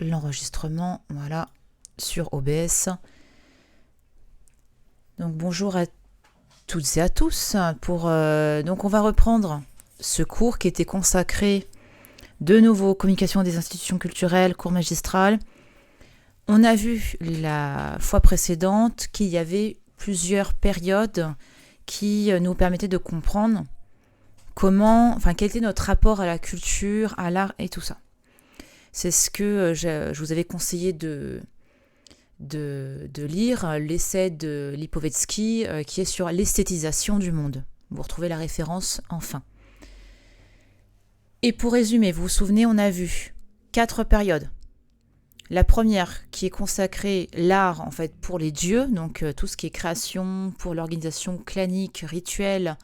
l'enregistrement, voilà, sur OBS. Donc bonjour à toutes et à tous. Donc on va reprendre ce cours qui était consacré de nouveau aux communications des institutions culturelles, cours magistral. On a vu la fois précédente qu'il y avait plusieurs périodes qui nous permettaient de comprendre quel était notre rapport à la culture, à l'art et tout ça. C'est ce que je vous avais conseillé de lire, l'essai de Lipovetsky qui est sur l'esthétisation du monde. Vous retrouvez la référence en fin. Et pour résumer, vous vous souvenez, on a vu 4 périodes. La première qui est consacrée l'art en fait pour les dieux, donc tout ce qui est création, pour l'organisation clanique, rituelle,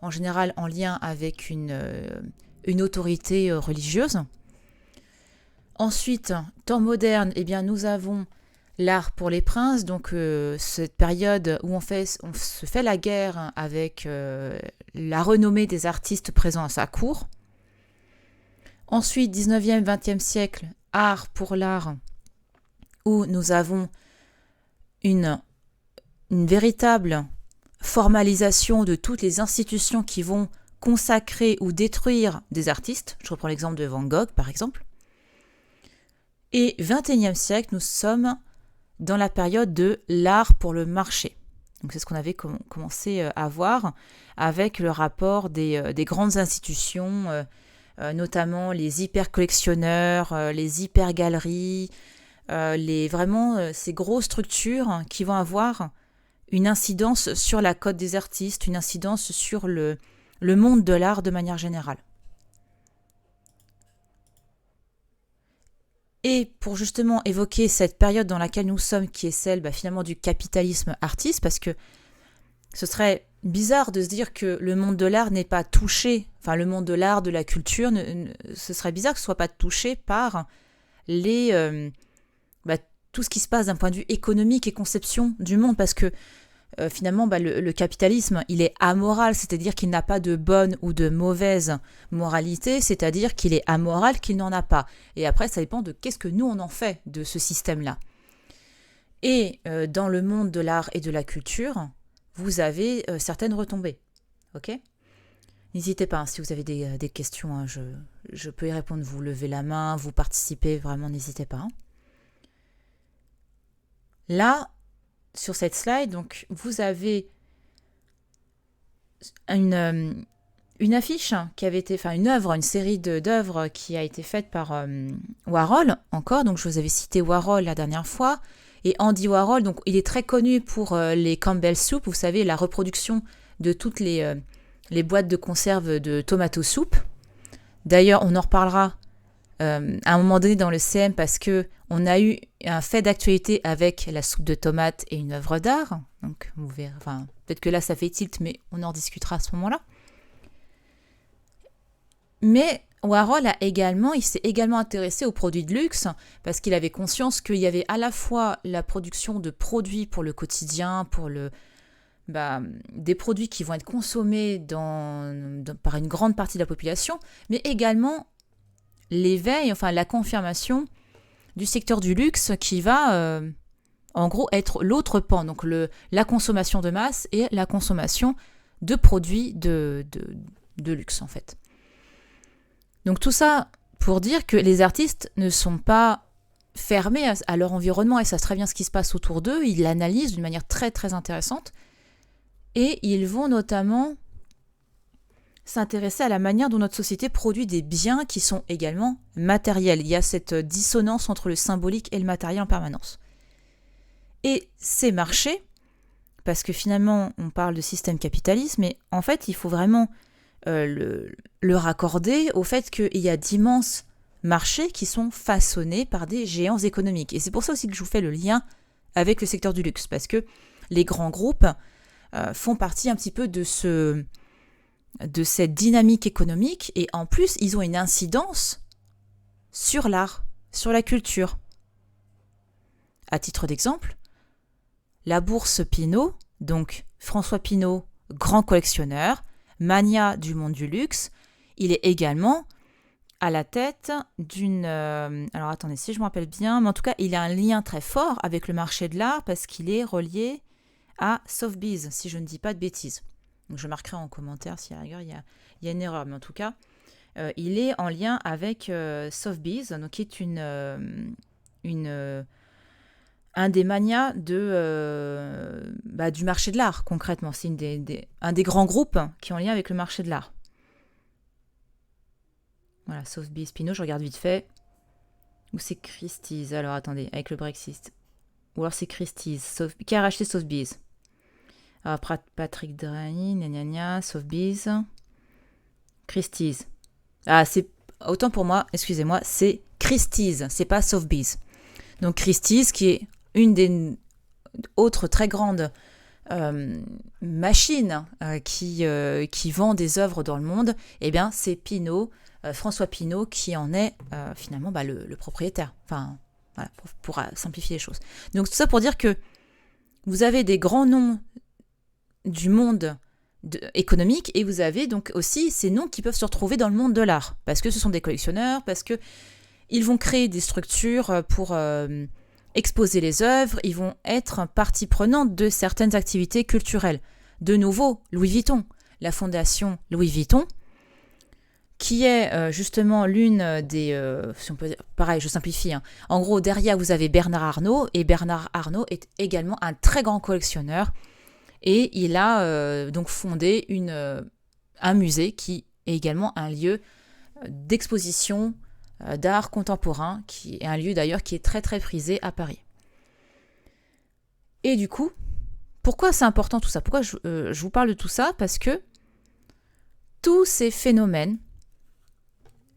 en général en lien avec une autorité religieuse. Ensuite, temps moderne, nous avons l'art pour les princes, donc cette période où on se fait la guerre avec la renommée des artistes présents à sa cour. Ensuite, 19e, 20e siècle, art pour l'art, où nous avons une véritable formalisation de toutes les institutions qui vont consacrer ou détruire des artistes. Je reprends l'exemple de Van Gogh, par exemple. Et 21e siècle, nous sommes dans la période de l'art pour le marché. Donc c'est ce qu'on avait commencé à voir avec le rapport des grandes institutions, notamment les hyper-collectionneurs, les hyper-galeries, ces grosses structures qui vont avoir une incidence sur la cote des artistes, une incidence sur le monde de l'art de manière générale. Et pour justement évoquer cette période dans laquelle nous sommes, qui est celle finalement du capitalisme artiste, parce que ce serait bizarre de se dire que le monde de l'art n'est pas touché, le monde de l'art, de la culture, ce serait bizarre que ce ne soit pas touché par tout ce qui se passe d'un point de vue économique et conception du monde, parce que finalement, le capitalisme, il est amoral, c'est-à-dire qu'il n'a pas de bonne ou de mauvaise moralité, c'est-à-dire qu'il est amoral, qu'il n'en a pas. Et après, ça dépend de qu'est-ce que nous, on en fait de ce système-là. Et dans le monde de l'art et de la culture, vous avez certaines retombées. Ok ? N'hésitez pas, si vous avez des questions, je peux y répondre. Vous levez la main, vous participez, vraiment, n'hésitez pas. Là, sur cette slide, donc, vous avez une affiche qui avait été, une série d'œuvres qui a été faite par Warhol, encore. Donc, je vous avais cité Warhol la dernière fois. Et Andy Warhol, donc, il est très connu pour les Campbell Soup, vous savez, la reproduction de toutes les boîtes de conserve de tomato soup. D'ailleurs, on en reparlera à un moment donné dans le CM parce qu'on a eu un fait d'actualité avec la soupe de tomates et une œuvre d'art. Donc, vous verrez, peut-être que là, ça fait tilt, mais on en discutera à ce moment-là. Mais Warhol il s'est également intéressé aux produits de luxe parce qu'il avait conscience qu'il y avait à la fois la production de produits pour le quotidien, pour des produits qui vont être consommés par une grande partie de la population, mais également l'éveil, la confirmation du secteur du luxe qui va en gros être l'autre pan, donc la consommation de masse et la consommation de produits de luxe en fait. Donc tout ça pour dire que les artistes ne sont pas fermés à leur environnement et savent très bien ce qui se passe autour d'eux, ils l'analysent d'une manière très très intéressante et ils vont notamment s'intéresser à la manière dont notre société produit des biens qui sont également matériels. Il y a cette dissonance entre le symbolique et le matériel en permanence. Et ces marchés, parce que finalement on parle de système capitaliste, mais en fait il faut vraiment le raccorder au fait qu'il y a d'immenses marchés qui sont façonnés par des géants économiques. Et c'est pour ça aussi que je vous fais le lien avec le secteur du luxe, parce que les grands groupes font partie un petit peu de cette dynamique économique, et en plus, ils ont une incidence sur l'art, sur la culture. À titre d'exemple, la bourse Pinault, donc François Pinault, grand collectionneur, mania du monde du luxe, il est également à la tête d'une... alors attendez, si je me rappelle bien, mais en tout cas, il a un lien très fort avec le marché de l'art parce qu'il est relié à Sotheby's, si je ne dis pas de bêtises. Donc je marquerai en commentaire si à la rigueur il y a une erreur, mais en tout cas, il est en lien avec Sotheby's, donc qui est une, un des manias du marché de l'art, concrètement. C'est un des grands groupes qui est en lien avec le marché de l'art. Voilà, Sotheby's, Pinot, je regarde vite fait. Ou c'est Christie's, alors attendez, avec le Brexit. Ou alors c'est Christie's, qui a racheté Sotheby's. Alors, Patrick Drahi, gna Sotheby's. Christie's. Ah, c'est... Autant pour moi, excusez-moi, c'est Christie's, c'est pas Sotheby's. Donc Christie's, qui est une des autres très grandes machines qui vend des œuvres dans le monde, eh bien c'est Pinault, François Pinault, qui en est finalement le propriétaire. Enfin, voilà, pour simplifier les choses. Donc tout ça pour dire que vous avez des grands noms du monde économique et vous avez donc aussi ces noms qui peuvent se retrouver dans le monde de l'art parce que ce sont des collectionneurs, parce que ils vont créer des structures pour exposer les œuvres, ils vont être partie prenante de certaines activités culturelles. De nouveau, Louis Vuitton, la fondation Louis Vuitton, qui est justement l'une des... si on peut dire, pareil, je simplifie. Hein. En gros, derrière, vous avez Bernard Arnault, et Bernard Arnault est également un très grand collectionneur, et il a donc fondé un musée qui est également un lieu d'exposition d'art contemporain, qui est un lieu d'ailleurs qui est très très prisé à Paris. Et du coup, pourquoi c'est important tout ça ? Pourquoi je vous parle de tout ça ? Parce que tous ces phénomènes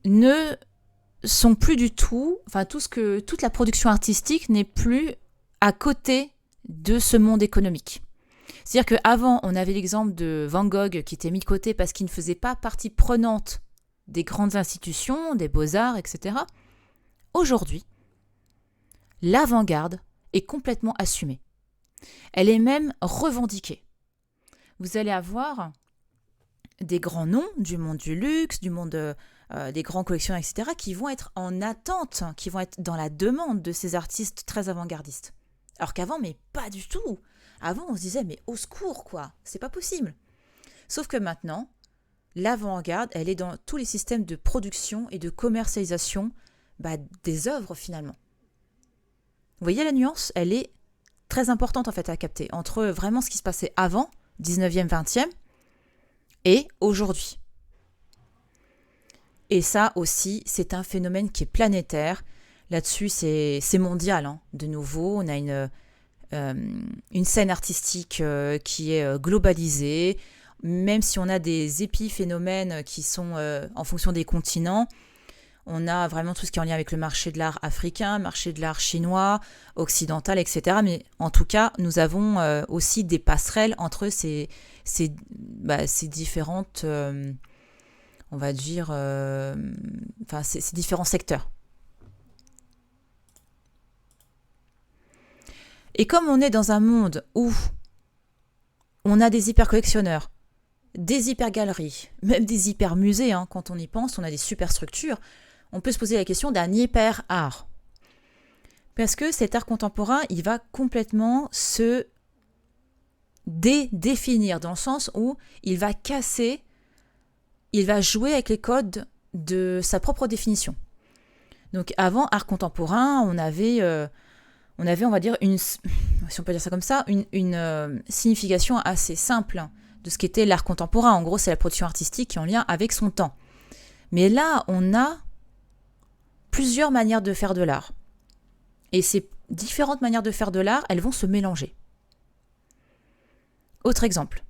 ne sont plus du tout, enfin toute la production artistique n'est plus à côté de ce monde économique. C'est-à-dire qu'avant, on avait l'exemple de Van Gogh qui était mis de côté parce qu'il ne faisait pas partie prenante des grandes institutions, des beaux-arts, etc. Aujourd'hui, l'avant-garde est complètement assumée. Elle est même revendiquée. Vous allez avoir des grands noms du monde du luxe, du monde des grands collectionneurs, etc., qui vont être en attente, qui vont être dans la demande de ces artistes très avant-gardistes. Alors qu'avant, mais pas du tout. Avant, on se disait, mais au secours, quoi, c'est pas possible. Sauf que maintenant, l'avant-garde, elle est dans tous les systèmes de production et de commercialisation des œuvres, finalement. Vous voyez la nuance ? Elle est très importante, en fait, à capter, entre vraiment ce qui se passait avant, 19e, 20e, et aujourd'hui. Et ça aussi, c'est un phénomène qui est planétaire. Là-dessus, c'est mondial. Hein. De nouveau, on a une scène artistique qui est globalisée. Même si on a des épiphénomènes qui sont en fonction des continents, on a vraiment tout ce qui est en lien avec le marché de l'art africain, marché de l'art chinois, occidental, etc. Mais en tout cas, nous avons aussi des passerelles entre ces différentes... on va dire, ces différents secteurs. Et comme on est dans un monde où on a des hyper-collectionneurs, des hyper-galeries, même des hyper-musées, hein, quand on y pense, on a des super structures, on peut se poser la question d'un hyper-art. Parce que cet art contemporain, il va complètement se définir, dans le sens où il va casser, il va jouer avec les codes de sa propre définition. Donc avant, art contemporain, on avait, on va dire, si on peut dire ça comme ça, une signification assez simple de ce qu'était l'art contemporain. En gros, c'est la production artistique qui est en lien avec son temps. Mais là, on a plusieurs manières de faire de l'art. Et ces différentes manières de faire de l'art, elles vont se mélanger. Autre exemple.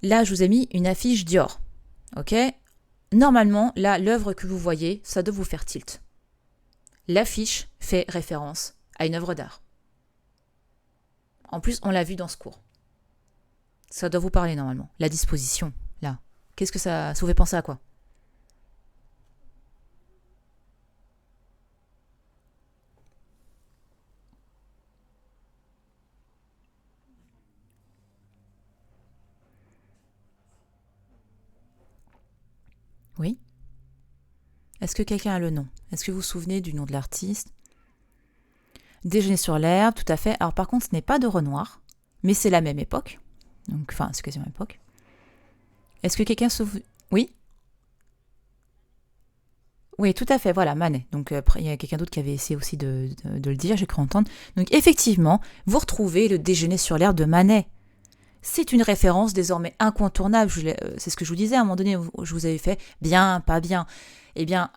Là, je vous ai mis une affiche Dior. Ok ? Normalement, là, l'œuvre que vous voyez, ça doit vous faire tilt. L'affiche fait référence à une œuvre d'art. En plus, on l'a vu dans ce cours. Ça doit vous parler normalement. La disposition, là. Qu'est-ce que ça vous fait penser à quoi ? Oui ? Est-ce que quelqu'un a le nom? Est-ce que vous vous souvenez du nom de l'artiste? Déjeuner sur l'herbe, tout à fait. Alors par contre, ce n'est pas de Renoir, mais c'est la même époque. Donc, enfin, c'est quasiment la même époque. Est-ce que quelqu'un se... Oui? Oui, tout à fait, voilà, Manet. Donc après, il y a quelqu'un d'autre qui avait essayé aussi de le dire, j'ai cru entendre. Donc effectivement, vous retrouvez le Déjeuner sur l'herbe de Manet. C'est une référence désormais incontournable. C'est ce que je vous disais à un moment donné, je vous avais fait bien, pas bien. Eh bien,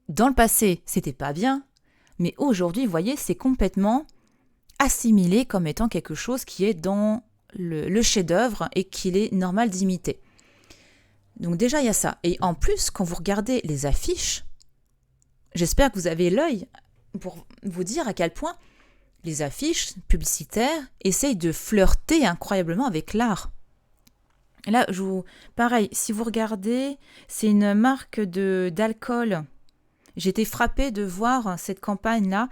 dans le passé, c'était pas bien, mais aujourd'hui, vous voyez, c'est complètement assimilé comme étant quelque chose qui est dans le chef-d'œuvre et qu'il est normal d'imiter. Donc déjà, il y a ça. Et en plus, quand vous regardez les affiches, j'espère que vous avez l'œil pour vous dire à quel point les affiches publicitaires essayent de flirter incroyablement avec l'art. Là, pareil, si vous regardez, c'est une marque d'alcool. J'ai été frappée de voir cette campagne-là.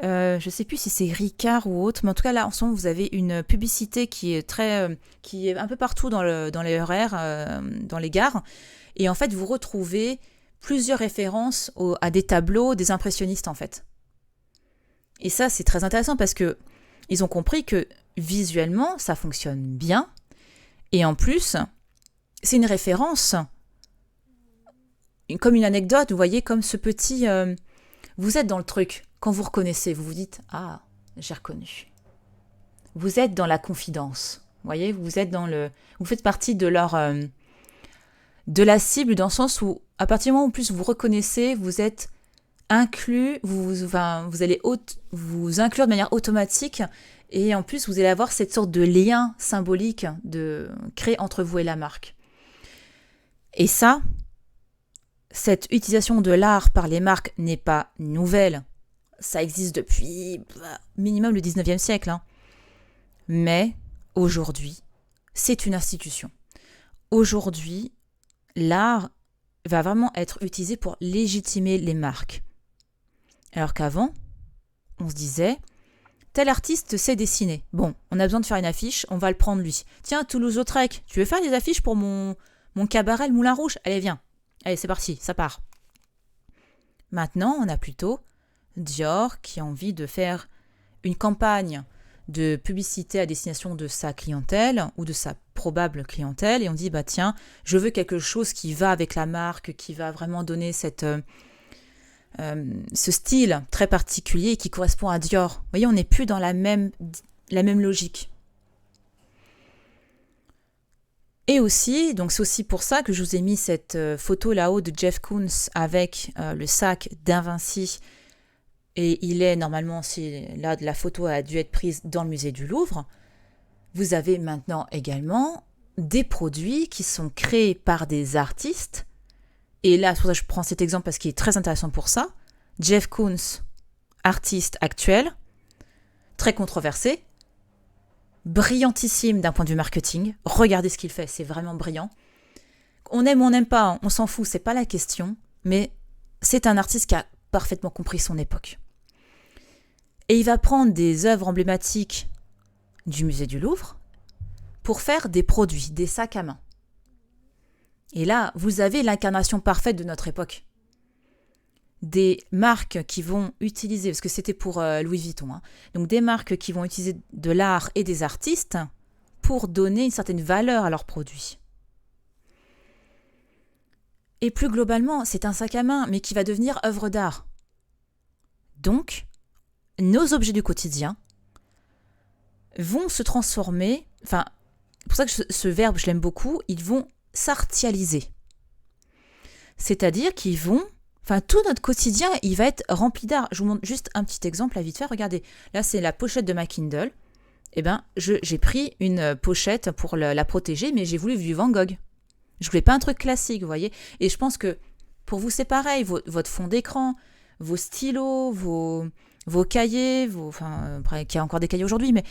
Je ne sais plus si c'est Ricard ou autre, mais en tout cas, là, en ce moment, vous avez une publicité qui est un peu partout dans les RER, dans les gares. Et en fait, vous retrouvez plusieurs références à des tableaux des impressionnistes, en fait. Et ça, c'est très intéressant parce que ils ont compris que visuellement, ça fonctionne bien. Et en plus, c'est une référence, comme une anecdote, vous voyez, comme ce petit... vous êtes dans le truc. Quand vous reconnaissez, vous vous dites « Ah, j'ai reconnu ». Vous êtes dans la confidence. Vous voyez, vous êtes vous faites partie de de la cible, dans le sens où, à partir du moment où plus vous reconnaissez, vous êtes inclus, vous allez vous inclure de manière automatique, et en plus vous allez avoir cette sorte de lien symbolique créé entre vous et la marque. Et ça, cette utilisation de l'art par les marques n'est pas nouvelle. Ça existe depuis minimum le 19e siècle. Hein. Mais aujourd'hui, c'est une institution. Aujourd'hui, l'art va vraiment être utilisé pour légitimer les marques. Alors qu'avant, on se disait, tel artiste sait dessiner. Bon, on a besoin de faire une affiche, on va le prendre lui. Tiens, Toulouse-Lautrec, tu veux faire des affiches pour mon cabaret, le Moulin Rouge? Allez, viens. Allez, c'est parti, ça part. Maintenant, on a plutôt Dior qui a envie de faire une campagne de publicité à destination de sa clientèle ou de sa probable clientèle, et on dit, bah tiens, je veux quelque chose qui va avec la marque, qui va vraiment donner ce style très particulier qui correspond à Dior. Vous voyez, on n'est plus dans la même logique. Et aussi, donc c'est aussi pour ça que je vous ai mis cette photo là-haut de Jeff Koons avec le sac d'Invinci. Et il est normalement, là, la photo a dû être prise dans le musée du Louvre. Vous avez maintenant également des produits qui sont créés par des artistes. Et là, c'est pour ça que je prends cet exemple parce qu'il est très intéressant pour ça. Jeff Koons, artiste actuel, très controversé, brillantissime d'un point de vue marketing. Regardez ce qu'il fait, c'est vraiment brillant. On aime ou on n'aime pas, on s'en fout, c'est pas la question. Mais c'est un artiste qui a parfaitement compris son époque. Et il va prendre des œuvres emblématiques du musée du Louvre pour faire des produits, des sacs à main. Et là, vous avez l'incarnation parfaite de notre époque. Des marques qui vont utiliser, parce que c'était pour Louis Vuitton, hein, donc des marques qui vont utiliser de l'art et des artistes pour donner une certaine valeur à leurs produits. Et plus globalement, c'est un sac à main, mais qui va devenir œuvre d'art. Donc, nos objets du quotidien vont se transformer, enfin, c'est pour ça que ce verbe, je l'aime beaucoup, ils vont s'artialiser. C'est-à-dire qu'ils vont, tout notre quotidien, il va être rempli d'art. Je vous montre juste un petit exemple à vite fait. Regardez, là, c'est la pochette de ma Kindle. Eh bien, j'ai pris une pochette pour la protéger, mais j'ai voulu du Van Gogh. Je voulais pas un truc classique, vous voyez. Et je pense que pour vous, c'est pareil. Votre fond d'écran, vos stylos, vos cahiers, après, qu'il y a encore des cahiers aujourd'hui, mais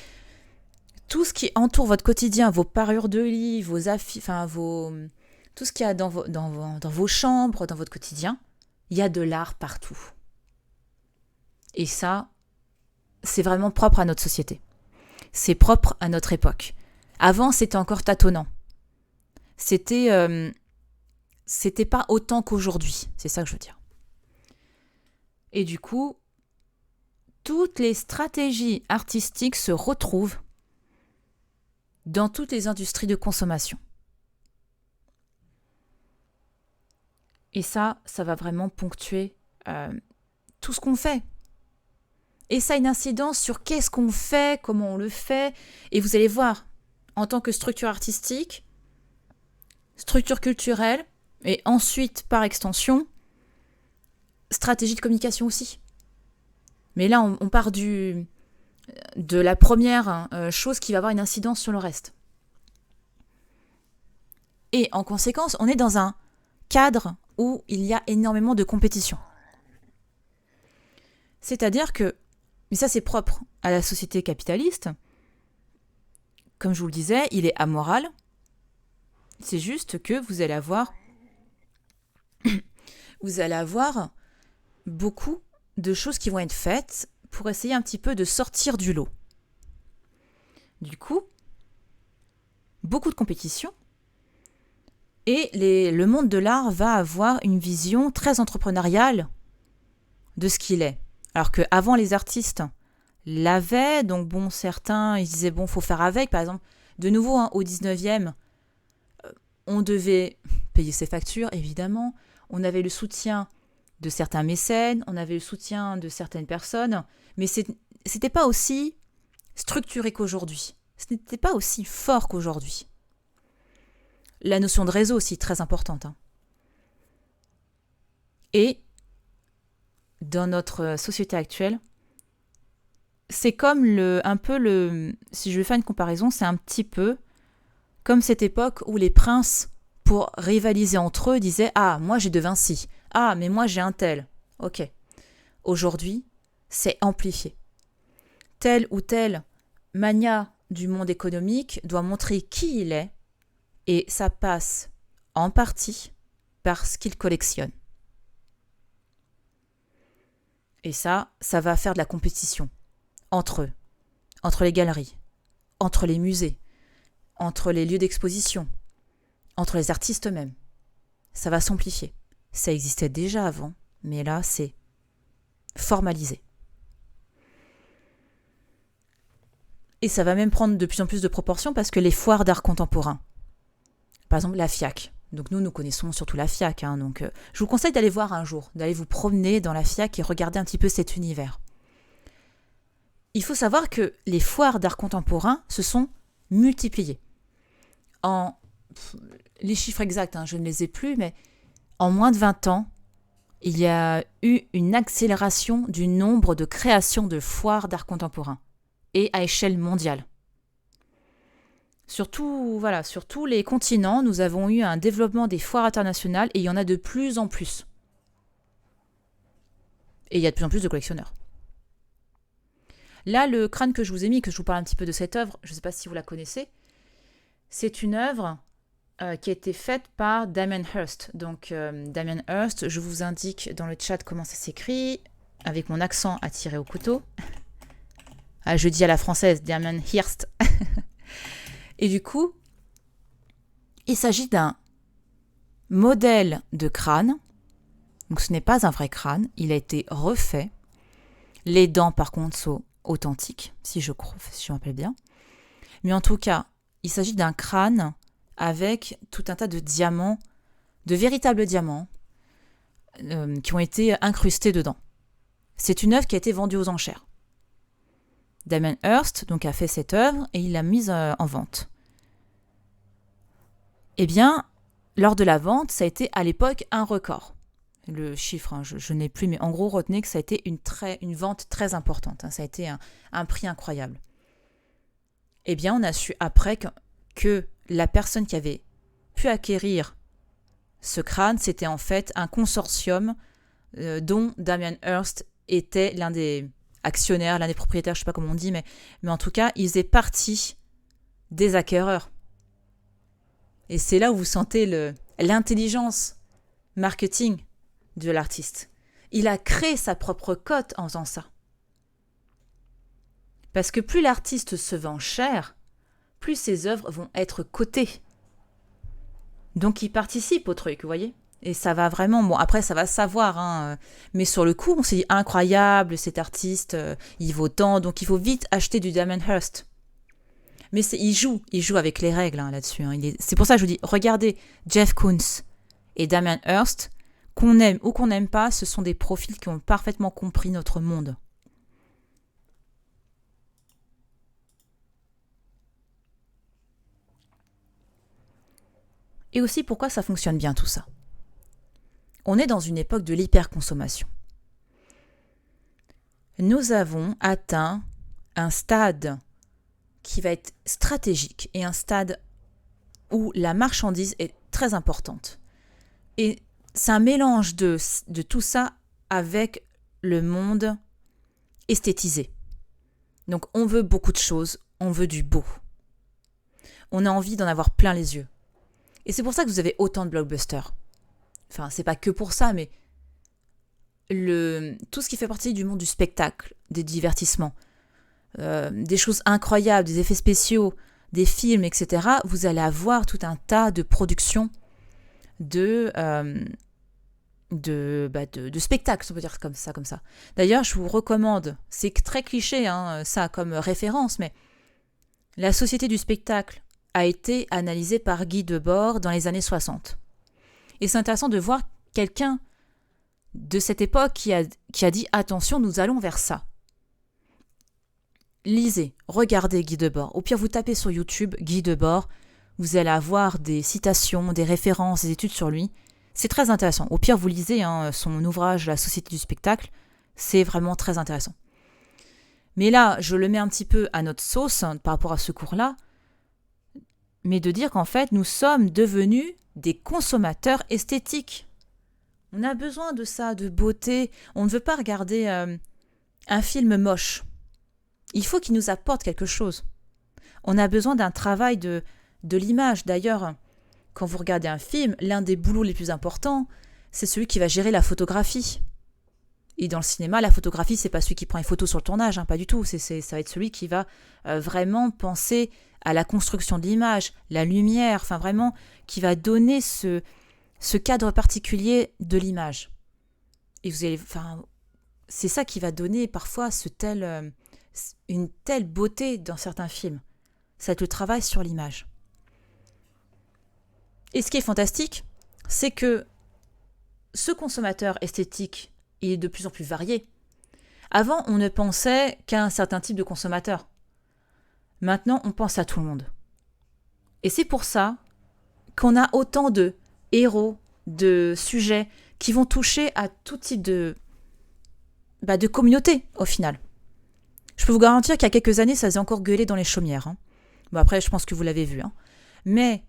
tout ce qui entoure votre quotidien, vos parures de lit, vos affiches, tout ce qu'il y a dans vos chambres, dans votre quotidien, il y a de l'art partout. Et ça, c'est vraiment propre à notre société. C'est propre à notre époque. Avant, c'était encore tâtonnant. C'était pas autant qu'aujourd'hui. C'est ça que je veux dire. Et du coup, toutes les stratégies artistiques se retrouvent dans toutes les industries de consommation. Et ça va vraiment ponctuer tout ce qu'on fait. Et ça a une incidence sur qu'est-ce qu'on fait, comment on le fait. Et vous allez voir, en tant que structure artistique, structure culturelle, et ensuite, par extension, stratégie de communication aussi. Mais là, on part de la première chose qui va avoir une incidence sur le reste. Et en conséquence, on est dans un cadre où il y a énormément de compétition. C'est-à-dire que, mais ça c'est propre à la société capitaliste, comme je vous le disais, il est amoral. C'est juste que vous allez avoir beaucoup de choses qui vont être faites pour essayer un petit peu de sortir du lot. Du coup, beaucoup de compétition et le monde de l'art va avoir une vision très entrepreneuriale de ce qu'il est. Alors qu'avant, les artistes l'avaient, donc bon, certains, ils disaient, bon, faut faire avec. Par exemple, de nouveau, au 19e, on devait payer ses factures, évidemment. On avait le soutien de certains mécènes, on avait le soutien de certaines personnes, mais c'était pas aussi structuré qu'aujourd'hui. Ce n'était pas aussi fort qu'aujourd'hui. La notion de réseau aussi, très importante. Et dans notre société actuelle, c'est comme si je vais faire une comparaison, c'est un petit peu comme cette époque où les princes, pour rivaliser entre eux, disaient « Ah, moi j'ai de Vinci. Ah, mais moi j'ai un tel. » Ok. Aujourd'hui, c'est amplifié. Tel ou tel magnat du monde économique doit montrer qui il est, et ça passe en partie par ce qu'il collectionne. Et ça va faire de la compétition entre eux, entre les galeries, entre les musées, entre les lieux d'exposition, entre les artistes eux-mêmes. Ça va s'amplifier. Ça existait déjà avant, mais là, c'est formalisé. Et ça va même prendre de plus en plus de proportions parce que les foires d'art contemporain, par exemple la FIAC, donc nous connaissons surtout la FIAC, donc je vous conseille d'aller voir un jour, d'aller vous promener dans la FIAC et regarder un petit peu cet univers. Il faut savoir que les foires d'art contemporain se sont multipliées. Les chiffres exacts, je ne les ai plus, mais en moins de 20 ans, il y a eu une accélération du nombre de créations de foires d'art contemporain, et à échelle mondiale. Sur tous les continents, nous avons eu un développement des foires internationales et il y en a de plus en plus. Et il y a de plus en plus de collectionneurs. Là, le crâne que je vous ai mis, que je vous parle un petit peu de cette œuvre, je ne sais pas si vous la connaissez, c'est une œuvre qui a été faite par Damien Hirst. Donc, Damien Hirst, je vous indique dans le chat comment ça s'écrit, avec mon accent à tirer au couteau. Je dis à la française, Damien Hirst. Et du coup, il s'agit d'un modèle de crâne. Donc ce n'est pas un vrai crâne, il a été refait. Les dents, par contre, sont authentiques, si je me rappelle bien. Mais en tout cas, il s'agit d'un crâne avec tout un tas de diamants, de véritables diamants, qui ont été incrustés dedans. C'est une œuvre qui a été vendue aux enchères. Damien Hirst donc, a fait cette œuvre et il l'a mise en vente. Eh bien, lors de la vente, ça a été à l'époque un record. Le chiffre, je n'ai plus, mais en gros, retenez que ça a été une vente très importante. Ça a été un prix incroyable. Eh bien, on a su après que la personne qui avait pu acquérir ce crâne, c'était en fait un consortium dont Damien Hirst était l'un des actionnaires, l'un des propriétaires, je ne sais pas comment on dit, mais en tout cas, il faisait partie des acquéreurs. Et c'est là où vous sentez l'intelligence marketing de l'artiste. Il a créé sa propre cote en faisant ça. Parce que plus l'artiste se vend cher, plus ses œuvres vont être cotées. Donc il participe au truc, vous voyez ? Et ça va vraiment, bon après ça va se savoir, hein, mais sur le coup on s'est dit incroyable, cet artiste, il vaut tant, donc il faut vite acheter du Damien Hirst. Mais il joue avec les règles hein, là-dessus. Hein. C'est pour ça que je vous dis, regardez Jeff Koons et Damien Hirst, qu'on aime ou qu'on n'aime pas, ce sont des profils qui ont parfaitement compris notre monde. Et aussi pourquoi ça fonctionne bien tout ça. On est dans une époque de l'hyperconsommation. Nous avons atteint un stade qui va être stratégique et un stade où la marchandise est très importante. Et c'est un mélange de tout ça avec le monde esthétisé. Donc on veut beaucoup de choses, on veut du beau. On a envie d'en avoir plein les yeux. Et c'est pour ça que vous avez autant de blockbusters. Enfin, c'est pas que pour ça, mais tout ce qui fait partie du monde du spectacle, des divertissements, des choses incroyables, des effets spéciaux, des films, etc., vous allez avoir tout un tas de productions de spectacles, on peut dire comme ça. D'ailleurs, je vous recommande, c'est très cliché, hein, ça comme référence, mais la société du spectacle a été analysée par Guy Debord dans les années 60. Et c'est intéressant de voir quelqu'un de cette époque qui a dit « Attention, nous allons vers ça ». Lisez, regardez Guy Debord. Au pire, vous tapez sur YouTube Guy Debord, vous allez avoir des citations, des références, des études sur lui. C'est très intéressant. Au pire, vous lisez son ouvrage La société du spectacle. C'est vraiment très intéressant. Mais là, je le mets un petit peu à notre sauce par rapport à ce cours-là, mais de dire qu'en fait, nous sommes devenus des consommateurs esthétiques. On a besoin de ça, de beauté. On ne veut pas regarder un film moche. Il faut qu'il nous apporte quelque chose. On a besoin d'un travail de l'image. D'ailleurs, quand vous regardez un film, l'un des boulots les plus importants, c'est celui qui va gérer la photographie. Et dans le cinéma, la photographie, c'est pas celui qui prend les photos sur le tournage, hein, pas du tout. Ça va être celui qui va vraiment penser à la construction de l'image, la lumière, enfin vraiment, qui va donner ce cadre particulier de l'image. Et c'est ça qui va donner parfois une telle beauté dans certains films. Ça va être le travail sur l'image. Et ce qui est fantastique, c'est que ce consommateur esthétique, il est de plus en plus varié. Avant, on ne pensait qu'à un certain type de consommateur. Maintenant, on pense à tout le monde. Et c'est pour ça qu'on a autant de héros, de sujets qui vont toucher à tout type de communauté, au final. Je peux vous garantir qu'il y a quelques années, ça faisait encore gueuler dans les chaumières. Hein. Bon, après, je pense que vous l'avez vu. Hein. Mais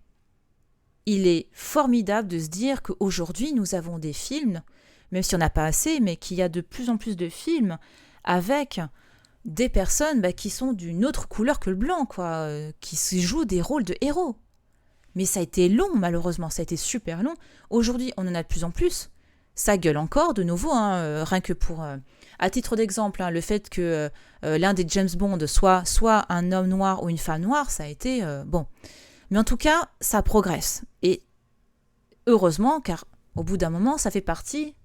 il est formidable de se dire qu'aujourd'hui, nous avons des films, même si on n'a pas assez, mais qu'il y a de plus en plus de films avec des personnes qui sont d'une autre couleur que le blanc, quoi, qui jouent des rôles de héros. Mais ça a été long, malheureusement, ça a été super long. Aujourd'hui, on en a de plus en plus. Ça gueule encore, de nouveau, hein, rien que pour... à titre d'exemple, hein, le fait que l'un des James Bond soit un homme noir ou une femme noire, ça a été... bon. Mais en tout cas, ça progresse. Et heureusement, car au bout d'un moment, ça fait partie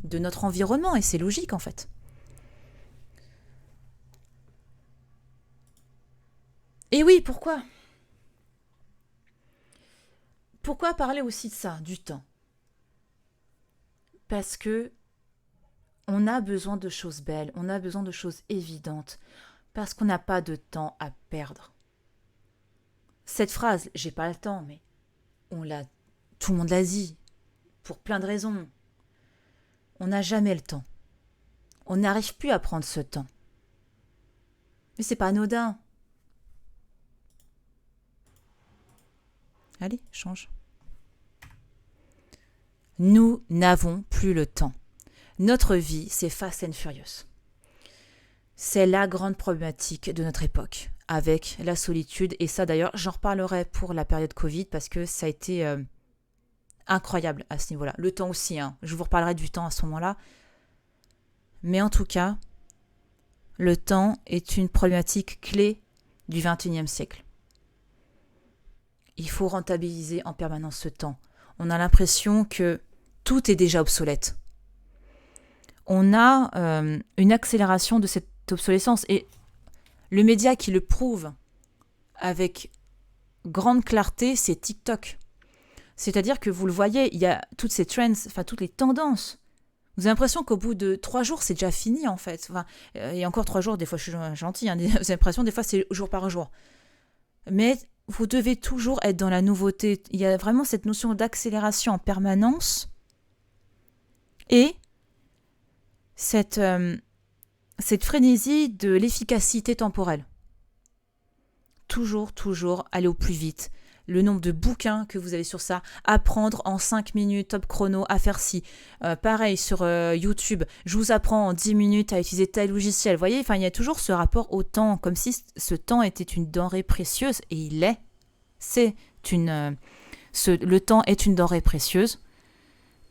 de notre environnement, et c'est logique, en fait. Et oui, pourquoi ? Pourquoi parler aussi de ça, du temps ? Parce que on a besoin de choses belles, on a besoin de choses évidentes, parce qu'on n'a pas de temps à perdre. Cette phrase, j'ai pas le temps, mais tout le monde l'a dit, pour plein de raisons. On n'a jamais le temps. On n'arrive plus à prendre ce temps. Mais c'est pas anodin. Allez, change. Nous n'avons plus le temps. Notre vie, c'est Fast and Furious. C'est la grande problématique de notre époque, avec la solitude. Et ça, d'ailleurs, j'en reparlerai pour la période Covid, parce que ça a été incroyable à ce niveau-là. Le temps aussi, hein. Je vous reparlerai du temps à ce moment-là. Mais en tout cas, le temps est une problématique clé du XXIe siècle. Il faut rentabiliser en permanence ce temps. on a l'impression que tout est déjà obsolète. On a une accélération de cette obsolescence. Et le média qui le prouve avec grande clarté, c'est TikTok. C'est-à-dire que vous le voyez, il y a toutes ces trends, enfin toutes les tendances. Vous avez l'impression qu'au bout de 3 jours, c'est déjà fini en fait. Enfin, et encore 3 jours, des fois je suis gentille, hein, vous avez l'impression des fois c'est jour par jour. Mais vous devez toujours être dans la nouveauté. Il y a vraiment cette notion d'accélération en permanence et cette frénésie de l'efficacité temporelle. Toujours aller au plus vite. Le nombre de bouquins que vous avez sur ça, apprendre en 5 minutes, top chrono, à faire ci. Pareil sur YouTube, je vous apprends en 10 minutes à utiliser tel logiciel. Vous voyez, il y a toujours ce rapport au temps, comme si ce temps était une denrée précieuse, et il l'est. Le temps est une denrée précieuse,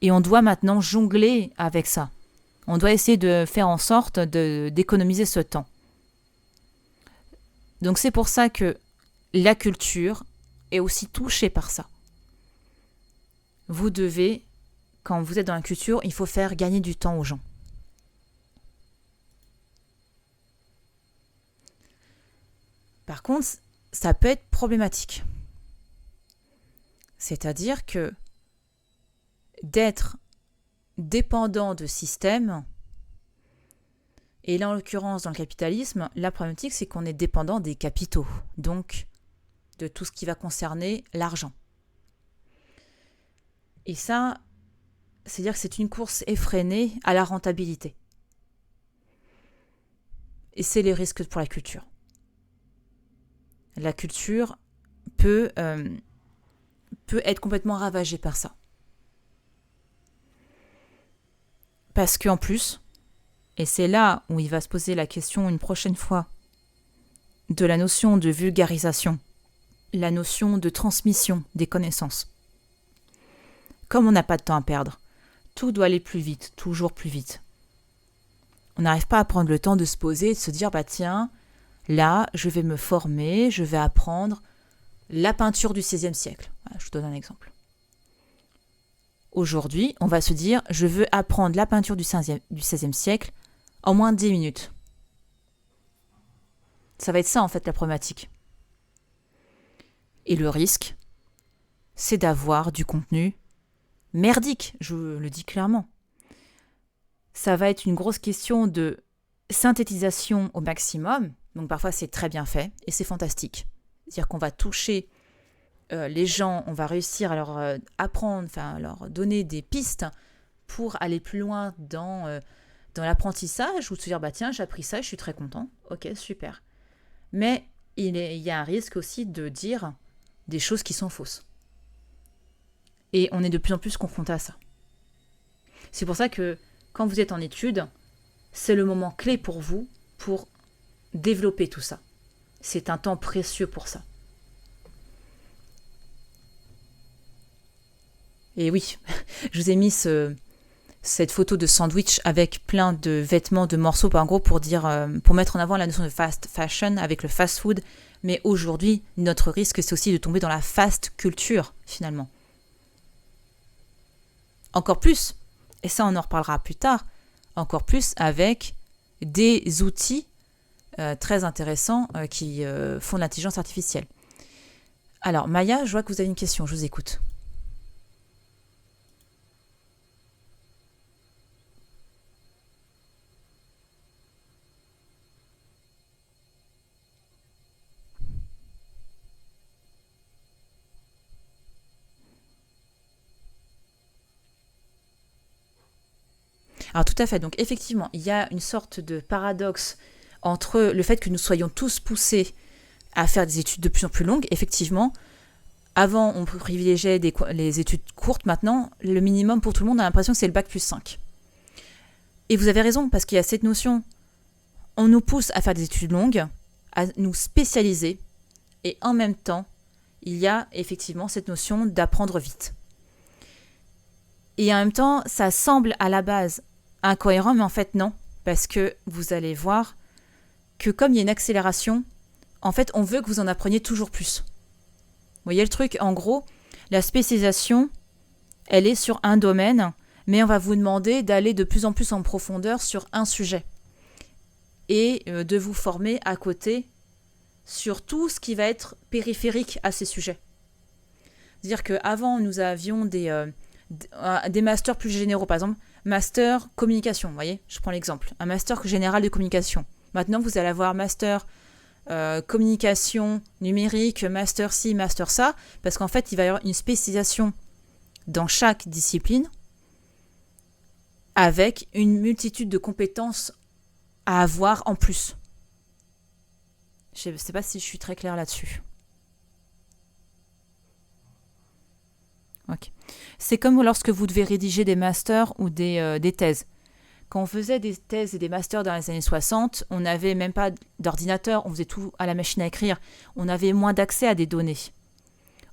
et on doit maintenant jongler avec ça. On doit essayer de faire en sorte d'économiser ce temps. Donc c'est pour ça que la culture est aussi touchée par ça. Vous devez, quand vous êtes dans la culture, il faut faire gagner du temps aux gens. Par contre, ça peut être problématique. C'est-à-dire que d'être dépendant de systèmes, et là en l'occurrence dans le capitalisme, la problématique c'est qu'on est dépendant des capitaux, donc de tout ce qui va concerner l'argent. Et ça, c'est-à-dire que c'est une course effrénée à la rentabilité. Et c'est les risques pour la culture. La culture peut être complètement ravagée par ça. Parce qu'en plus, et c'est là où il va se poser la question une prochaine fois, de la notion de vulgarisation, la notion de transmission des connaissances. Comme on n'a pas de temps à perdre, tout doit aller plus vite, toujours plus vite. On n'arrive pas à prendre le temps de se poser et de se dire, tiens, là, je vais me former, je vais apprendre la peinture du XVIe siècle. Voilà, je vous donne un exemple. Aujourd'hui, on va se dire, je veux apprendre la peinture du XVIe siècle en moins de 10 minutes. Ça va être ça, en fait, la problématique. Et le risque, c'est d'avoir du contenu merdique, je le dis clairement. Ça va être une grosse question de synthétisation au maximum. Donc parfois, c'est très bien fait et c'est fantastique. C'est-à-dire qu'on va toucher les gens, on va réussir à leur apprendre, à leur donner des pistes pour aller plus loin dans l'apprentissage, ou de se dire, tiens, j'ai appris ça, je suis très content. Ok, super. Mais il y a un risque aussi de dire des choses qui sont fausses. Et on est de plus en plus confronté à ça. C'est pour ça que quand vous êtes en études, c'est le moment clé pour vous pour développer tout ça. C'est un temps précieux pour ça. Et oui, je vous ai mis cette photo de sandwich avec plein de vêtements, de morceaux, en gros, pour mettre en avant la notion de fast fashion avec le fast food. Mais aujourd'hui, notre risque, c'est aussi de tomber dans la fast culture, finalement. Encore plus, et ça on en reparlera plus tard, encore plus avec des outils très intéressants qui font de l'intelligence artificielle. Alors Maya, je vois que vous avez une question, je vous écoute. Alors tout à fait, donc effectivement, il y a une sorte de paradoxe entre le fait que nous soyons tous poussés à faire des études de plus en plus longues. Effectivement, avant on privilégiait les études courtes, maintenant le minimum pour tout le monde, on a l'impression que c'est le bac plus 5. Et vous avez raison, parce qu'il y a cette notion, on nous pousse à faire des études longues, à nous spécialiser, et en même temps, il y a effectivement cette notion d'apprendre vite. Et en même temps, ça semble à la base incohérent, mais en fait non, parce que vous allez voir que comme il y a une accélération, en fait on veut que vous en appreniez toujours plus. Vous voyez le truc, en gros, la spécialisation, elle est sur un domaine, mais on va vous demander d'aller de plus en plus en profondeur sur un sujet et de vous former à côté sur tout ce qui va être périphérique à ces sujets. C'est-à-dire qu'avant, nous avions des masters plus généraux, par exemple, master communication, vous voyez, je prends l'exemple, un master général de communication. Maintenant, vous allez avoir master communication numérique, master ci, master ça, parce qu'en fait, il va y avoir une spécialisation dans chaque discipline avec une multitude de compétences à avoir en plus. Je ne sais pas si je suis très claire là-dessus. Ok. C'est comme lorsque vous devez rédiger des masters ou des thèses. Quand on faisait des thèses et des masters dans les années 60, on n'avait même pas d'ordinateur, on faisait tout à la machine à écrire. On avait moins d'accès à des données.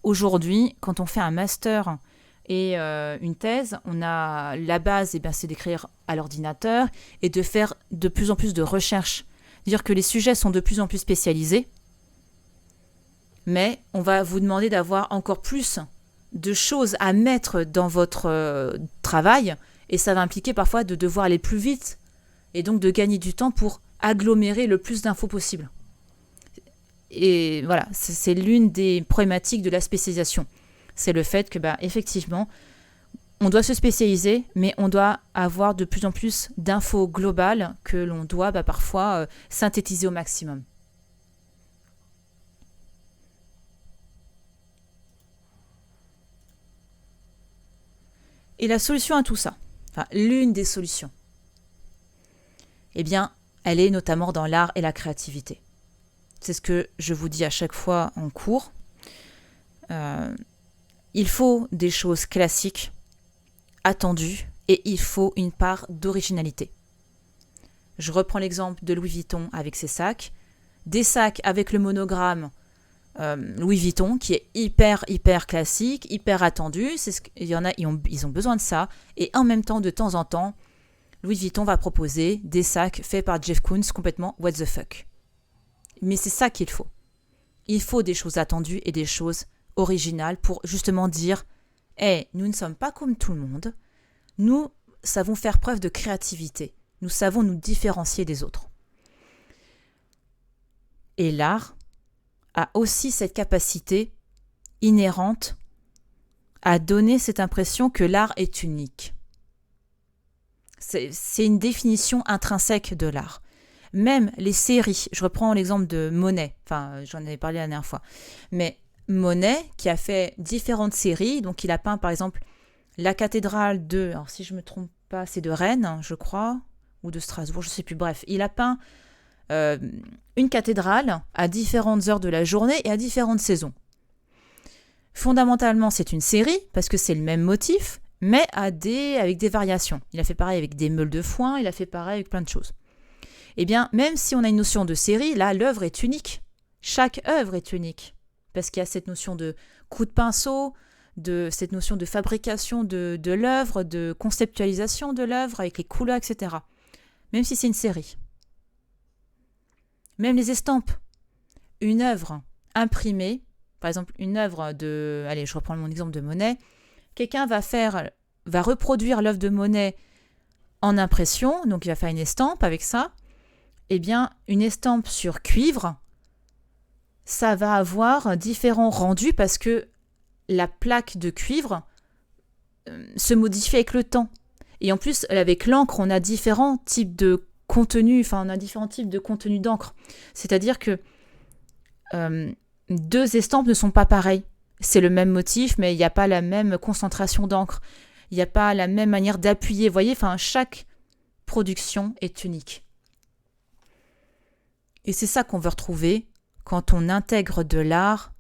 Aujourd'hui, quand on fait un master et une thèse, on a la base, c'est d'écrire à l'ordinateur et de faire de plus en plus de recherches. C'est-à-dire que les sujets sont de plus en plus spécialisés, mais on va vous demander d'avoir encore plus de choses à mettre dans votre travail, et ça va impliquer parfois de devoir aller plus vite et donc de gagner du temps pour agglomérer le plus d'infos possible. Et voilà, c'est l'une des problématiques de la spécialisation. C'est le fait que, effectivement, on doit se spécialiser, mais on doit avoir de plus en plus d'infos globales que l'on doit parfois synthétiser au maximum. Et la solution à tout ça, l'une des solutions, elle est notamment dans l'art et la créativité. C'est ce que je vous dis à chaque fois en cours. Il faut des choses classiques, attendues, et il faut une part d'originalité. Je reprends l'exemple de Louis Vuitton avec ses sacs. Des sacs avec le monogramme Louis Vuitton, qui est hyper classique, hyper attendu. Il y en a, ils ont besoin de ça. Et en même temps, de temps en temps, Louis Vuitton va proposer des sacs faits par Jeff Koons complètement what the fuck. Mais c'est ça qu'il faut. Il faut des choses attendues et des choses originales pour justement dire « Hey, nous ne sommes pas comme tout le monde. Nous savons faire preuve de créativité. Nous savons nous différencier des autres. » Et l'art a aussi cette capacité inhérente à donner cette impression que l'art est unique. C'est une définition intrinsèque de l'art. Même les séries, je reprends l'exemple de Monet, j'en avais parlé la dernière fois, mais Monet qui a fait différentes séries, donc il a peint par exemple la cathédrale alors si je ne me trompe pas, c'est de Rennes, je crois, ou de Strasbourg, je ne sais plus, bref, il a peint une cathédrale à différentes heures de la journée et à différentes saisons. Fondamentalement, c'est une série, parce que c'est le même motif, mais avec des variations. Il a fait pareil avec des meules de foin, il a fait pareil avec plein de choses. Eh bien, même si on a une notion de série, là, l'œuvre est unique. Chaque œuvre est unique. Parce qu'il y a cette notion de coup de pinceau, cette notion de fabrication de l'œuvre, de conceptualisation de l'œuvre avec les couleurs, etc. Même si c'est une série. Même les estampes. Une œuvre imprimée, par exemple une œuvre allez, je reprends mon exemple de Monet. Quelqu'un va reproduire l'œuvre de Monet en impression, donc il va faire une estampe avec ça. Eh bien, une estampe sur cuivre, ça va avoir différents rendus parce que la plaque de cuivre se modifie avec le temps. Et en plus, avec l'encre, on a différents types de contenus, on a différents types de contenus d'encre. C'est-à-dire que deux estampes ne sont pas pareilles. C'est le même motif, mais il n'y a pas la même concentration d'encre. Il n'y a pas la même manière d'appuyer. Vous voyez, chaque production est unique. Et c'est ça qu'on veut retrouver quand on intègre de l'art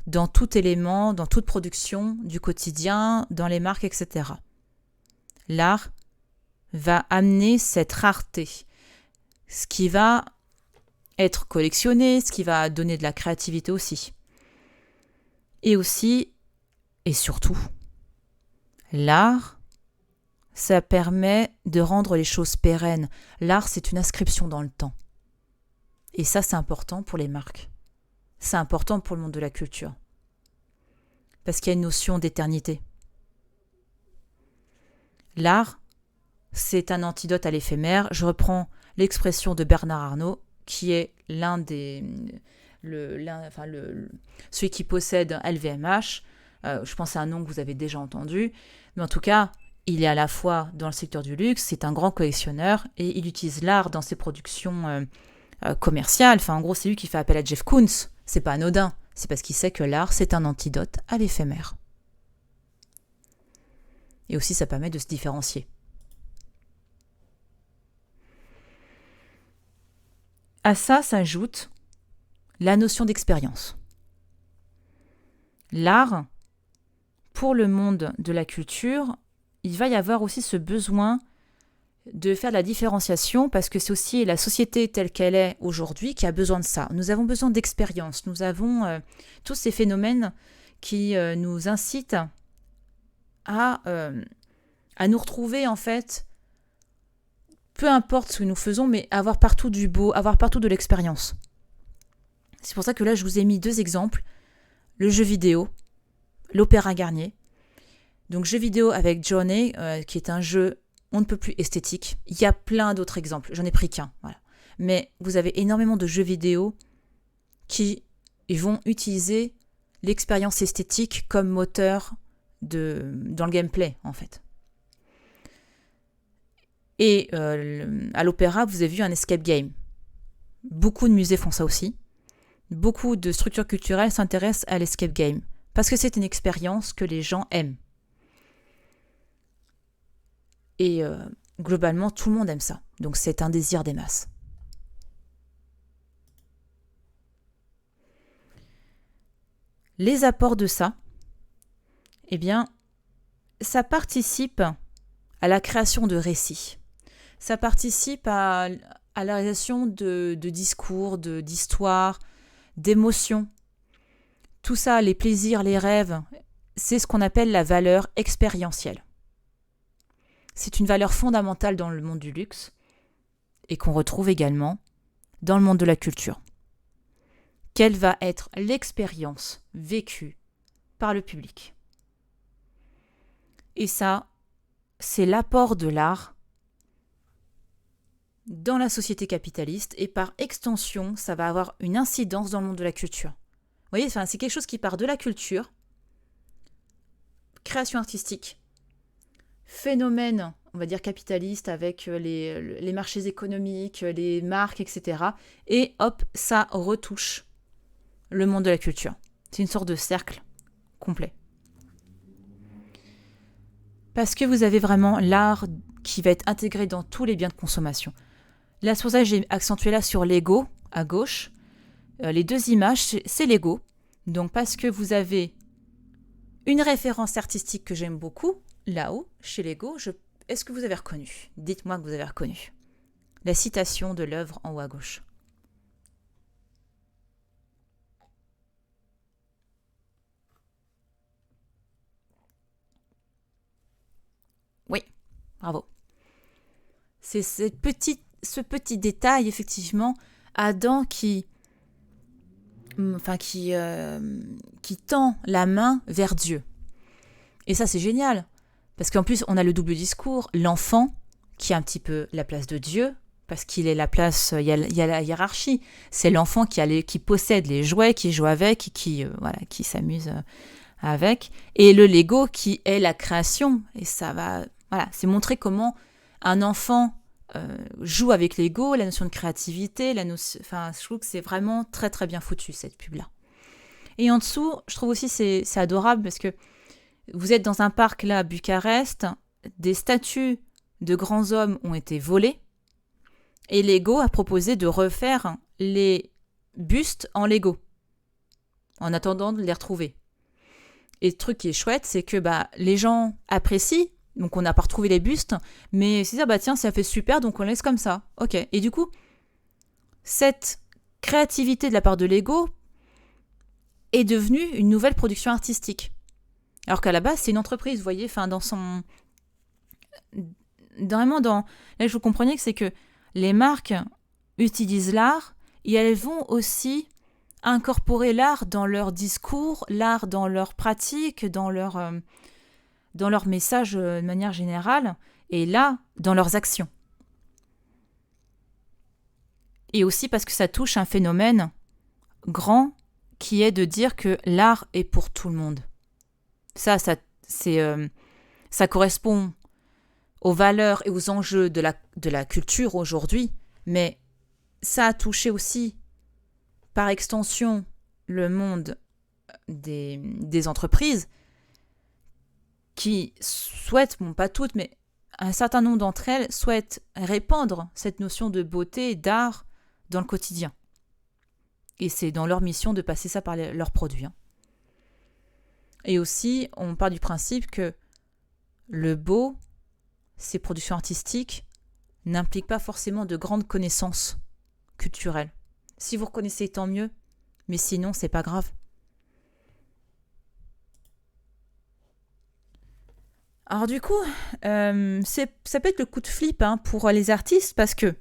dans tout élément, dans toute production du quotidien, dans les marques, etc. L'art va amener cette rareté, ce qui va être collectionné, ce qui va donner de la créativité aussi. Et aussi, et surtout, l'art, ça permet de rendre les choses pérennes. L'art, c'est une inscription dans le temps. Et ça, c'est important pour les marques. C'est important pour le monde de la culture. Parce qu'il y a une notion d'éternité. L'art, c'est un antidote à l'éphémère. Je reprends l'expression de Bernard Arnault, qui est celui qui possède LVMH. Je pense à un nom que vous avez déjà entendu. Mais en tout cas, il est à la fois dans le secteur du luxe, c'est un grand collectionneur et il utilise l'art dans ses productions commerciales. Enfin, en gros, c'est lui qui fait appel à Jeff Koons. C'est pas anodin. C'est parce qu'il sait que l'art, c'est un antidote à l'éphémère. Et aussi, ça permet de se différencier. À ça s'ajoute la notion d'expérience. L'art, pour le monde de la culture, il va y avoir aussi ce besoin de faire la différenciation parce que c'est aussi la société telle qu'elle est aujourd'hui qui a besoin de ça. Nous avons besoin d'expérience. Nous avons tous ces phénomènes qui nous incitent à nous retrouver en fait, peu importe ce que nous faisons, mais avoir partout du beau, avoir partout de l'expérience. C'est pour ça que là, je vous ai mis 2 exemples. Le jeu vidéo, l'Opéra Garnier. Donc, jeu vidéo avec Journey, qui est un jeu on ne peut plus esthétique. Il y a plein d'autres exemples. J'en ai pris qu'un. Voilà. Mais vous avez énormément de jeux vidéo qui vont utiliser l'expérience esthétique comme moteur dans le gameplay, en fait. Et à l'opéra, vous avez vu un escape game. Beaucoup de musées font ça aussi. Beaucoup de structures culturelles s'intéressent à l'escape game parce que c'est une expérience que les gens aiment. Et globalement, tout le monde aime ça. Donc c'est un désir des masses. Les apports de ça, eh bien, ça participe à la création de récits. Ça participe à la réalisation de discours, d'histoires, d'émotions. Tout ça, les plaisirs, les rêves, c'est ce qu'on appelle la valeur expérientielle. C'est une valeur fondamentale dans le monde du luxe et qu'on retrouve également dans le monde de la culture. Quelle va être l'expérience vécue par le public? Et ça, c'est l'apport de l'art dans la société capitaliste et par extension, ça va avoir une incidence dans le monde de la culture. Vous voyez, c'est quelque chose qui part de la culture, création artistique, phénomène, on va dire capitaliste avec les marchés économiques, les marques, etc. Et hop, ça retouche le monde de la culture. C'est une sorte de cercle complet. Parce que vous avez vraiment l'art qui va être intégré dans tous les biens de consommation. Là, c'est pour ça que j'ai accentué là sur Lego, à gauche. Les 2 images, c'est Lego. Donc, parce que vous avez une référence artistique que j'aime beaucoup, là-haut, chez Lego, est-ce que vous avez reconnu? Dites-moi que vous avez reconnu. La citation de l'œuvre en haut à gauche. Oui, bravo. C'est ce petit détail, effectivement, Adam qui tend la main vers Dieu. Et ça, c'est génial. Parce qu'en plus, on a le double discours. L'enfant, qui a un petit peu la place de Dieu, parce qu'il est la place, il y a la hiérarchie. C'est l'enfant qui possède les jouets, qui joue avec, qui s'amuse avec. Et le Lego, qui est la création. Et ça va... Voilà, c'est montrer comment un enfant joue avec Lego, la notion de créativité, je trouve que c'est vraiment très très bien foutu cette pub-là. Et en dessous, je trouve aussi c'est adorable parce que vous êtes dans un parc là à Bucarest, des statues de grands hommes ont été volées et Lego a proposé de refaire les bustes en Lego en attendant de les retrouver. Et le truc qui est chouette, c'est que les gens apprécient. Donc, on n'a pas retrouvé les bustes, mais c'est dire, tiens, ça fait super, donc on laisse comme ça. Ok. Et du coup, cette créativité de la part de Lego est devenue une nouvelle production artistique. Alors qu'à la base, c'est une entreprise, vous voyez, là, je vous comprenais que c'est que les marques utilisent l'art et elles vont aussi incorporer l'art dans leur discours, l'art dans leur pratique, dans dans leur message de manière générale, et là, dans leurs actions. Et aussi parce que ça touche un phénomène grand qui est de dire que l'art est pour tout le monde. Ça correspond aux valeurs et aux enjeux de la culture aujourd'hui, mais ça a touché aussi, par extension, le monde des entreprises qui souhaitent, bon pas toutes, mais un certain nombre d'entre elles souhaitent répandre cette notion de beauté et d'art dans le quotidien. Et c'est dans leur mission de passer ça par leurs produits. Et aussi, on part du principe que le beau, ces productions artistiques, n'impliquent pas forcément de grandes connaissances culturelles. Si vous reconnaissez, tant mieux, mais sinon, c'est pas grave. Alors du coup, ça peut être le coup de flip pour les artistes parce que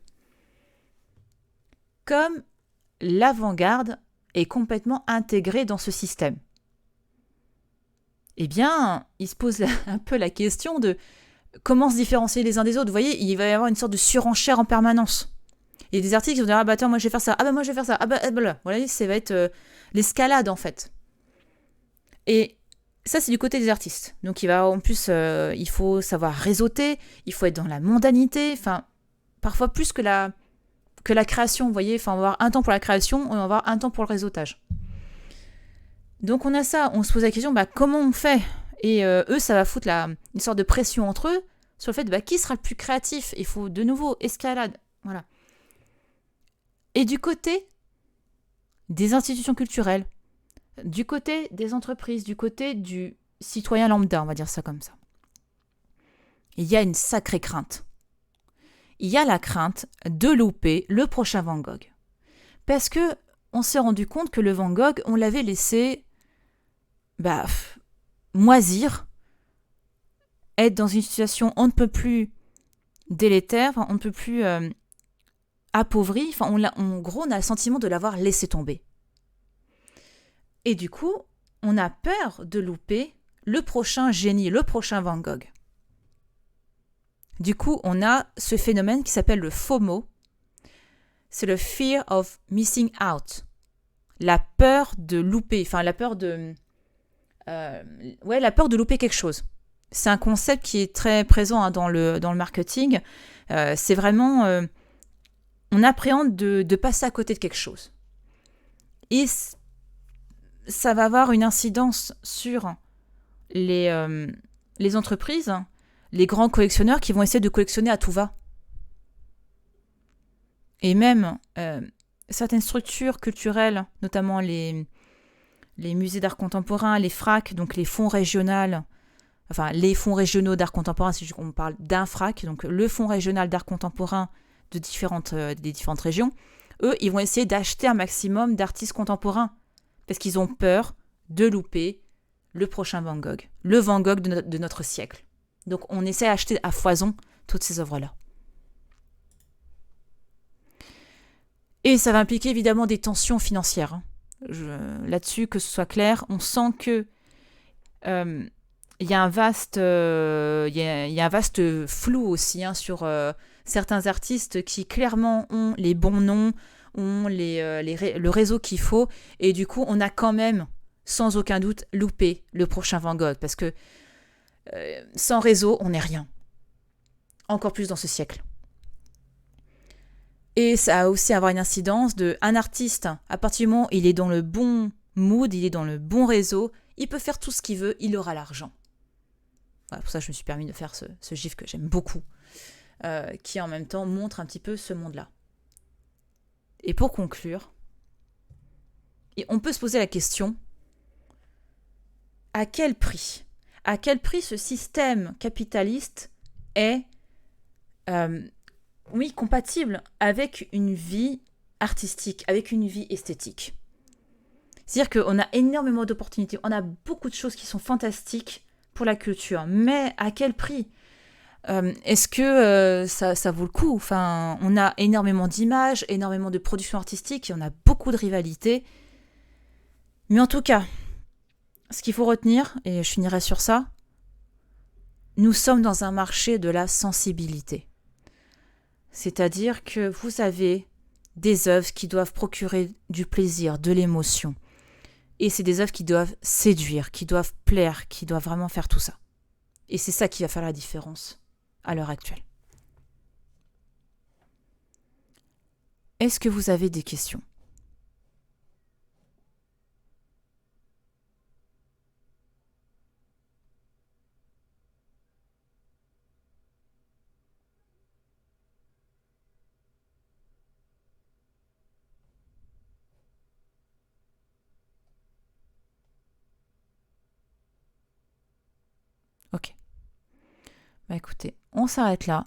comme l'avant-garde est complètement intégrée dans ce système, eh bien, ils se posent un peu la question de comment se différencier les uns des autres. Vous voyez, il va y avoir une sorte de surenchère en permanence. Il y a des artistes qui vont dire « Ah bah attends, moi je vais faire ça. Ah bah moi je vais faire ça. Ah bah voilà. » Vous voyez, ça va être l'escalade en fait. Et ça, c'est du côté des artistes. Donc, en plus, il faut savoir réseauter, il faut être dans la mondanité, enfin, parfois plus que la création, vous voyez. Enfin, on va avoir un temps pour la création, on va avoir un temps pour le réseautage. Donc, on a ça, on se pose la question, comment on fait ? Et eux, ça va foutre une sorte de pression entre eux sur le fait, qui sera le plus créatif ? Il faut de nouveau escalade, voilà. Et du côté des institutions culturelles, du côté des entreprises, du côté du citoyen lambda, on va dire ça comme ça, il y a une sacrée crainte. Il y a la crainte de louper le prochain Van Gogh. Parce que on s'est rendu compte que le Van Gogh, on l'avait laissé moisir, être dans une situation on ne peut plus délétère, on ne peut plus appauvrie, en gros, on a le sentiment de l'avoir laissé tomber. Et du coup, on a peur de louper le prochain génie, le prochain Van Gogh. Du coup, on a ce phénomène qui s'appelle le FOMO. C'est le Fear of Missing Out. La peur de louper, la peur de louper quelque chose. C'est un concept qui est très présent dans le marketing. C'est vraiment... on appréhende de passer à côté de quelque chose. Et ça va avoir une incidence sur les entreprises, les grands collectionneurs qui vont essayer de collectionner à tout va. Et même certaines structures culturelles, notamment les musées d'art contemporain, les FRAC, donc les fonds régionaux, les fonds régionaux d'art contemporain, si on parle d'un FRAC, donc le fonds régional d'art contemporain des différentes régions, eux, ils vont essayer d'acheter un maximum d'artistes contemporains parce qu'ils ont peur de louper le prochain Van Gogh, le Van Gogh de notre siècle. Donc, on essaie d'acheter à foison toutes ces œuvres-là. Et ça va impliquer évidemment des tensions financières. Là-dessus, que ce soit clair, on sent que il y a un vaste flou aussi sur certains artistes qui clairement ont les bons noms, ont le réseau qu'il faut, et du coup, on a quand même, sans aucun doute, loupé le prochain Van Gogh, parce que sans réseau, on n'est rien. Encore plus dans ce siècle. Et ça va aussi avoir une incidence un artiste, à partir du moment où il est dans le bon mood, il est dans le bon réseau, il peut faire tout ce qu'il veut, il aura l'argent. Voilà, pour ça, je me suis permis de faire ce gif que j'aime beaucoup, qui en même temps montre un petit peu ce monde-là. Et pour conclure, on peut se poser la question, à quel prix ? À quel prix ce système capitaliste est compatible avec une vie artistique, avec une vie esthétique. C'est-à-dire qu'on a énormément d'opportunités, on a beaucoup de choses qui sont fantastiques pour la culture, mais à quel prix ? Est-ce que ça vaut le coup ? On a énormément d'images, énormément de productions artistiques, et on a beaucoup de rivalités. Mais en tout cas, ce qu'il faut retenir, et je finirai sur ça, nous sommes dans un marché de la sensibilité. C'est-à-dire que vous avez des œuvres qui doivent procurer du plaisir, de l'émotion. Et c'est des œuvres qui doivent séduire, qui doivent plaire, qui doivent vraiment faire tout ça. Et c'est ça qui va faire la différence à l'heure actuelle. Est-ce que vous avez des questions ? Ok. Bah écoutez, on s'arrête là.